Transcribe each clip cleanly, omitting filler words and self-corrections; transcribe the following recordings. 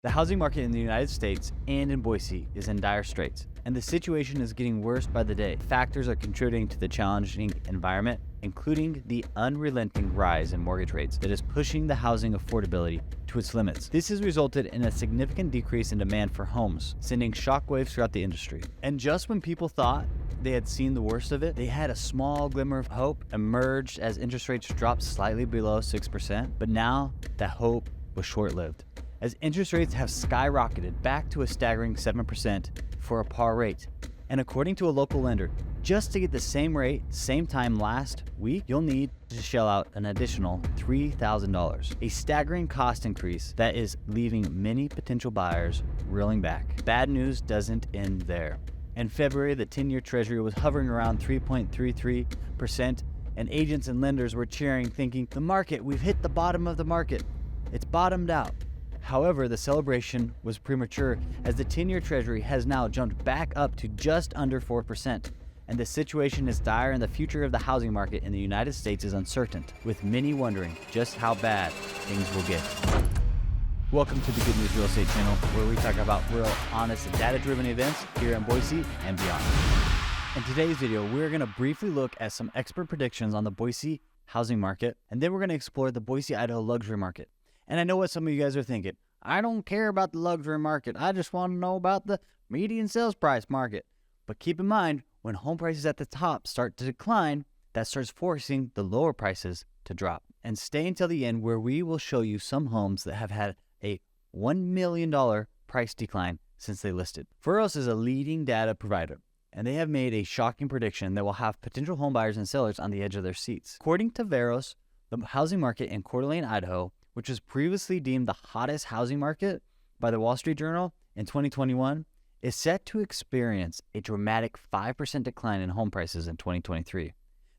The housing market in the United States and in Boise is in dire straits, and the situation is getting worse by the day. Factors are contributing to the challenging environment, including the unrelenting rise in mortgage rates that is pushing the housing affordability to its limits. This has resulted in a significant decrease in demand for homes, sending shockwaves throughout the industry. And just when people thought they had seen the worst of it, they had a small glimmer of hope emerged as interest rates dropped slightly below 6%, but now that hope was short-lived, as interest rates have skyrocketed back to a staggering 7% for a par rate. And according to a local lender, just to get the same rate, same time last week, you'll need to shell out an additional $3,000, a staggering cost increase that is leaving many potential buyers reeling back. Bad news doesn't end there. In February, the 10-year Treasury was hovering around 3.33%, and agents and lenders were cheering, thinking, the market, we've hit the bottom of the market. It's bottomed out. However, the celebration was premature, as the 10-year Treasury has now jumped back up to just under 4%, and the situation is dire and the future of the housing market in the United States is uncertain, with many wondering just how bad things will get. Welcome to the Good News Real Estate channel, where we talk about real, honest, and data-driven events here in Boise and beyond. In today's video, we're going to briefly look at some expert predictions on the Boise housing market, and then we're going to explore the Boise, Idaho luxury market. And I know what some of you guys are thinking. I don't care about the luxury market. I just want to know about the median sales price market. But keep in mind, when home prices at the top start to decline, that starts forcing the lower prices to drop. And stay until the end, where we will show you some homes that have had a $1 million price decline since they listed. Veros is a leading data provider, and they have made a shocking prediction that will have potential home buyers and sellers on the edge of their seats. According to Veros, the housing market in Coeur, Idaho, which was previously deemed the hottest housing market by the Wall Street Journal in 2021, is set to experience a dramatic 5% decline in home prices in 2023.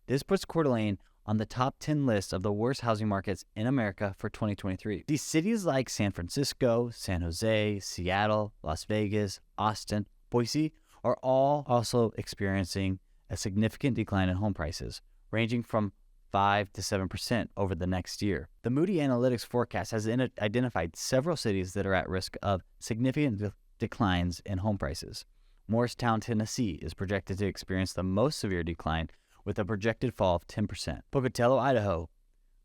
This puts Coeur on the top 10 list of the worst housing markets in America for 2023. These cities like San Francisco, San Jose, Seattle, Las Vegas, Austin, Boise are all also experiencing a significant decline in home prices, ranging from 5 to 7% over the next year. The Moody Analytics forecast has identified several cities that are at risk of significant declines in home prices. Morristown, Tennessee is projected to experience the most severe decline, with a projected fall of 10%. Pocatello, Idaho,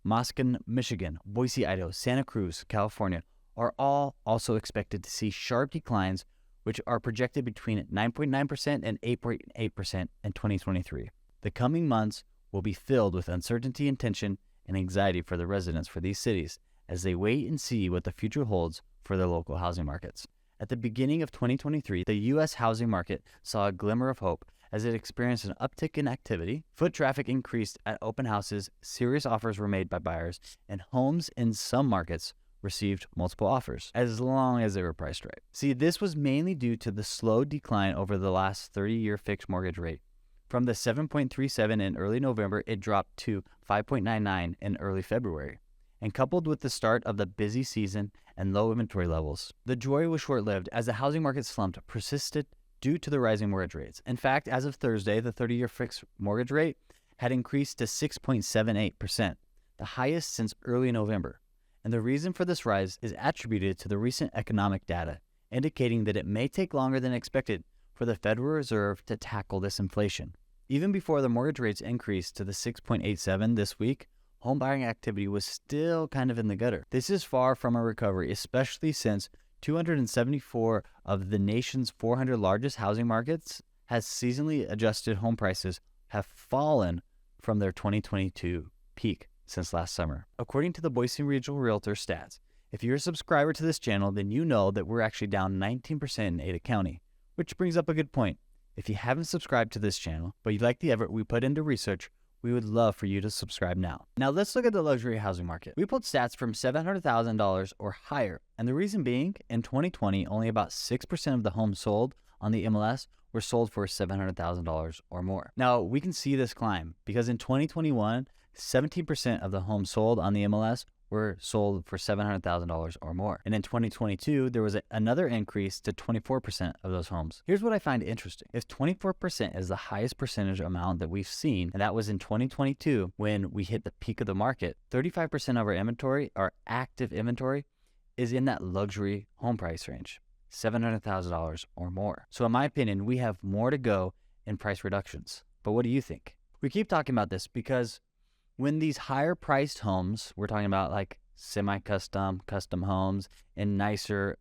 Muskegon, Michigan, Boise, Idaho, Santa Cruz, California are all also expected to see sharp declines, which are projected between 9.9% and 8.8% in 2023. The coming months will be filled with uncertainty and tension and anxiety for the residents for these cities as they wait and see what the future holds for their local housing markets. At the beginning of 2023, the U.S. housing market saw a glimmer of hope as it experienced an uptick in activity. Foot traffic increased at open houses, serious offers were made by buyers, and homes in some markets received multiple offers, as long as they were priced right. See, this was mainly due to the slow decline over the last 30-year fixed mortgage rate. From the 7.37 in early November, it dropped to 5.99 in early February. And coupled with the start of the busy season and low inventory levels, the joy was short-lived as the housing market slump persisted due to the rising mortgage rates. In fact, as of Thursday, the 30-year fixed mortgage rate had increased to 6.78%, the highest since early November. And the reason for this rise is attributed to the recent economic data, indicating that it may take longer than expected for the Federal Reserve to tackle this inflation. Even before the mortgage rates increased to the 6.87 this week, home buying activity was still kind of in the gutter. This is far from a recovery, especially since 274 of the nation's 400 largest housing markets has seasonally adjusted home prices have fallen from their 2022 peak since last summer. According to the Boise Regional Realtor stats, if you're a subscriber to this channel, then you know that we're actually down 19% in Ada County, which brings up a good point. If you haven't subscribed to this channel, but you like the effort we put into research, we would love for you to subscribe now. Now let's look at the luxury housing market. We pulled stats from $700,000 or higher, and the reason being, in 2020, only about 6% of the homes sold on the MLS were sold for $700,000 or more. Now we can see this climb because in 2021, 17% of the homes sold on the MLS were sold for $700,000 or more. And in 2022, there was another increase to 24% of those homes. Here's what I find interesting. If 24% is the highest percentage amount that we've seen, and that was in 2022 when we hit the peak of the market, 35% of our inventory, our active inventory, is in that luxury home price range, $700,000 or more. So in my opinion, we have more to go in price reductions. But what do you think? We keep talking about this because when these higher priced homes, we're talking about like semi-custom, custom homes in nicer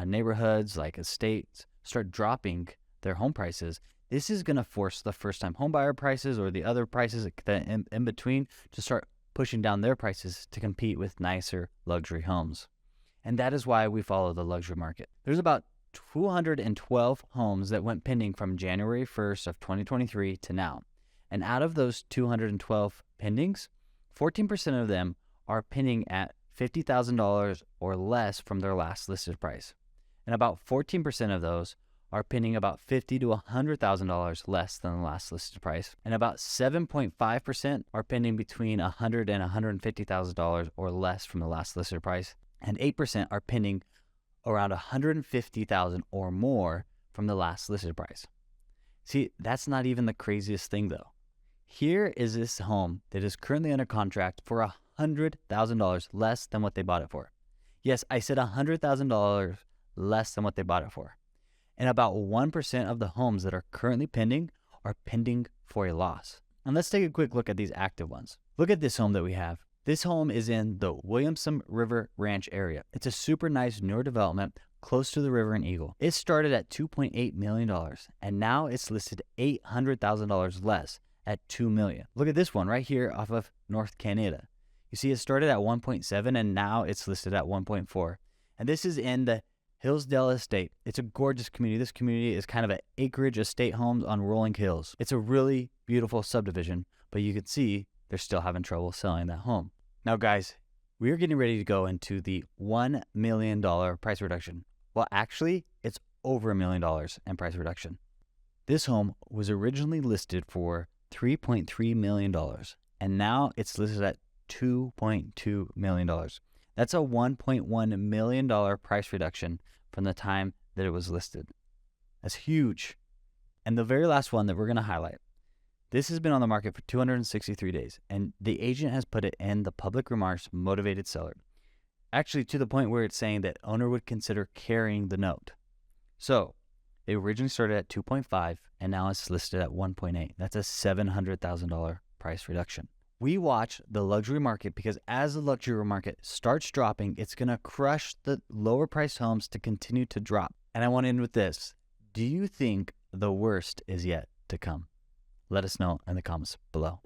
neighborhoods like estates, start dropping their home prices, this is going to force the first-time home buyer prices or the other prices in between to start pushing down their prices to compete with nicer luxury homes. And that is why we follow the luxury market. There's about 212 homes that went pending from January 1st of 2023 to now. And out of those 212 pendings, 14% of them are pending at $50,000 or less from their last listed price. And about 14% of those are pending about $50,000 to $100,000 less than the last listed price. And about 7.5% are pending between $100,000 and $150,000 or less from the last listed price. And 8% are pending around $150,000 or more from the last listed price. See, that's not even the craziest thing though. Here is this home that is currently under contract for $100,000 less than what they bought it for. Yes, I said $100,000 less than what they bought it for. And about 1% of the homes that are currently pending are pending for a loss. And let's take a quick look at these active ones. Look at this home that we have. This home is in the Williamson River Ranch area. It's a super nice newer development close to the river in Eagle. It started at $2.8 million and now it's listed $800,000 less at $2 million. Look at this one right here off of North Canada. You see it started at 1.7 and now it's listed at 1.4. And this is in the Hillsdale Estate. It's a gorgeous community. This community is kind of an acreage estate homes on rolling hills. It's a really beautiful subdivision, but you can see they're still having trouble selling that home. Now guys, we are getting ready to go into the $1 million price reduction. Well, actually, it's over $1 million in price reduction. This home was originally listed for $3.3 million, and now it's listed at $2.2 million. That's a $1.1 million price reduction from the time that it was listed. That's huge. And the very last one that we're going to highlight, this has been on the market for 263 days, and the agent has put it in the public remarks motivated seller. Actually, to the point where it's saying that owner would consider carrying the note. So it originally started at 2.5 and now it's listed at 1.8. That's a $700,000 price reduction. We watch the luxury market because as the luxury market starts dropping, it's going to crush the lower priced homes to continue to drop. And I want to end with this. Do you think the worst is yet to come? Let us know in the comments below.